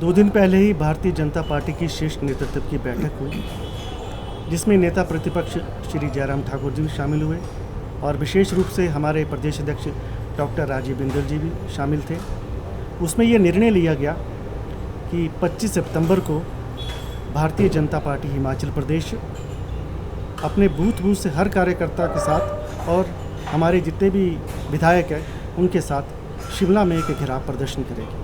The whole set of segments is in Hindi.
2 दिन पहले ही भारतीय जनता पार्टी की शीर्ष नेतृत्व की बैठक हुई, जिसमें नेता प्रतिपक्ष श्री जयराम ठाकुर जी भी शामिल हुए और विशेष रूप से हमारे प्रदेश अध्यक्ष डॉक्टर राजीव बिंदल जी भी शामिल थे। उसमें ये निर्णय लिया गया कि 25 सितंबर को भारतीय जनता पार्टी हिमाचल प्रदेश अपने बूथ से हर कार्यकर्ता के साथ और हमारे जितने भी विधायक हैं उनके साथ शिमला में एक घेराव प्रदर्शन करेगी।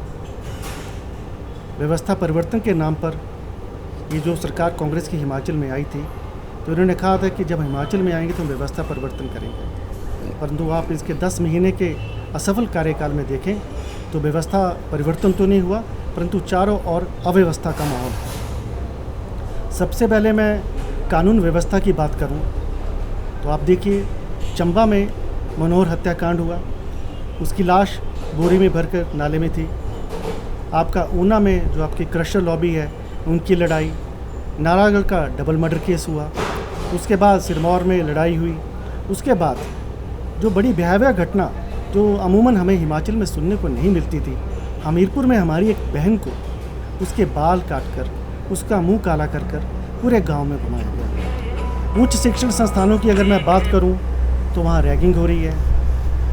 व्यवस्था परिवर्तन के नाम पर ये जो सरकार कांग्रेस की हिमाचल में आई थी, तो उन्होंने कहा था कि जब हिमाचल में आएंगे तो हम व्यवस्था परिवर्तन करेंगे, परंतु आप इसके 10 महीने के असफल कार्यकाल में देखें तो व्यवस्था परिवर्तन तो नहीं हुआ, परंतु चारों ओर अव्यवस्था का माहौल है। सबसे पहले मैं कानून व्यवस्था की बात करूं तो आप देखिए, चंबा में मनोहर हत्याकांड हुआ, उसकी लाश बोरी में भरकर नाले में थी। आपका ऊना में जो आपकी क्रशर लॉबी है उनकी लड़ाई, नारागढ़ का डबल मर्डर केस हुआ, उसके बाद सिरमौर में लड़ाई हुई। उसके बाद जो बड़ी भयावह घटना जो अमूमन हमें हिमाचल में सुनने को नहीं मिलती थी, हमीरपुर में हमारी एक बहन को उसके बाल काटकर उसका मुंह काला कर पूरे गांव में घुमाया गया। उच्च शिक्षण संस्थानों की अगर मैं बात करूं तो वहां रैगिंग हो रही है,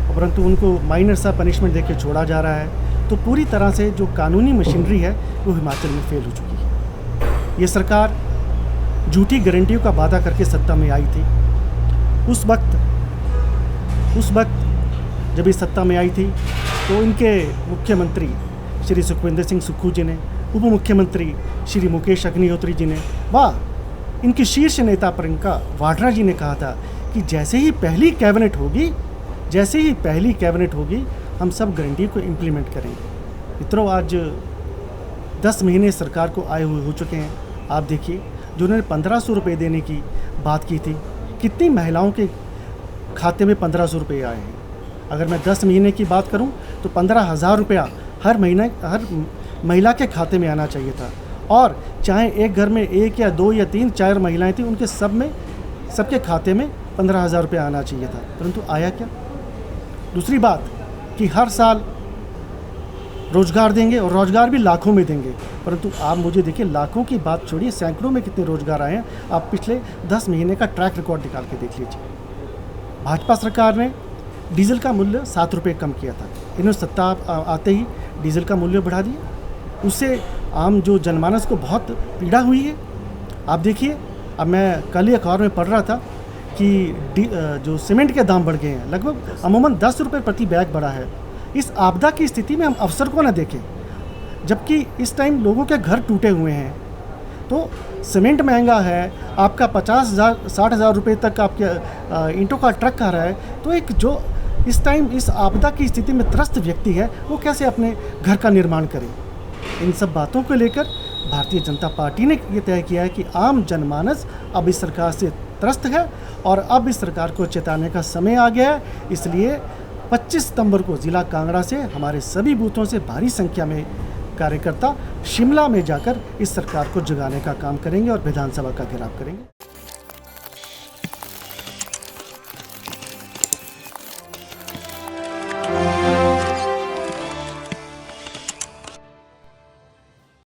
परंतु उनको माइनर सा पनिशमेंट देकर छोड़ा जा रहा है। तो पूरी तरह से जो कानूनी मशीनरी है वो हिमाचल में फेल हो चुकी है। ये सरकार झूठी गारंटियों का वादा करके सत्ता में आई थी। उस वक्त जब इस सत्ता में आई थी तो इनके मुख्यमंत्री श्री सुखविंदर सिंह सुक्खू जी ने, उप मुख्यमंत्री श्री मुकेश अग्निहोत्री जी ने, इनके शीर्ष नेता प्रियंका वाड्रा जी ने कहा था कि जैसे ही पहली कैबिनेट होगी हम सब गारंटी को इम्प्लीमेंट करेंगे। मित्रों, आज 10 महीने सरकार को आए हुए हो चुके हैं। आप देखिए, जो उन्होंने 1500 रुपये देने की बात की थी, कितनी महिलाओं के खाते में 1500 रुपये आए हैं। अगर मैं 10 महीने की बात करूं तो 15,000 रुपया हर महिला के खाते में आना चाहिए था। और चाहे एक घर में 1 या 2 या 3 4 महिलाएं थी, उनके सबके खाते में 15,000 रुपया आना चाहिए था, परंतु आया क्या? दूसरी बात कि हर साल रोजगार देंगे और रोजगार भी लाखों में देंगे, परंतु आप मुझे देखिए, लाखों की बात छोड़िए, सैकड़ों में कितने रोजगार आए हैं। आप पिछले 10 महीने का ट्रैक रिकॉर्ड निकाल के देख लीजिए। भाजपा सरकार ने डीजल का मूल्य 7 रुपये कम किया था, इन्होंने सत्ता आते ही डीजल का मूल्य बढ़ा दिया। उससे आम जो जनमानस को बहुत पीड़ा हुई है। आप देखिए, अब मैं कल ही अखबार में पढ़ रहा था कि जो सीमेंट के दाम बढ़ गए हैं, लगभग अमूमन 10 रुपये प्रति बैग बढ़ा है। इस आपदा की स्थिति में हम अफसर को ना देखें, जबकि इस टाइम लोगों के घर टूटे हुए हैं। तो सीमेंट महंगा है, आपका 50,000-60,000 रुपये तक आपके ईंटों का ट्रक आ रहा है। तो एक जो इस टाइम इस आपदा की स्थिति में त्रस्त व्यक्ति है, वो कैसे अपने घर का निर्माण करे? इन सब बातों को लेकर भारतीय जनता पार्टी ने ये तय किया है कि आम जनमानस अब इस सरकार से त्रस्त है और अब इस सरकार को चेताने का समय आ गया है। इसलिए 25 सितंबर को ज़िला कांगड़ा से हमारे सभी बूथों से भारी संख्या में कार्यकर्ता शिमला में जाकर इस सरकार को जगाने का काम करेंगे और विधानसभा का घेराव करेंगे।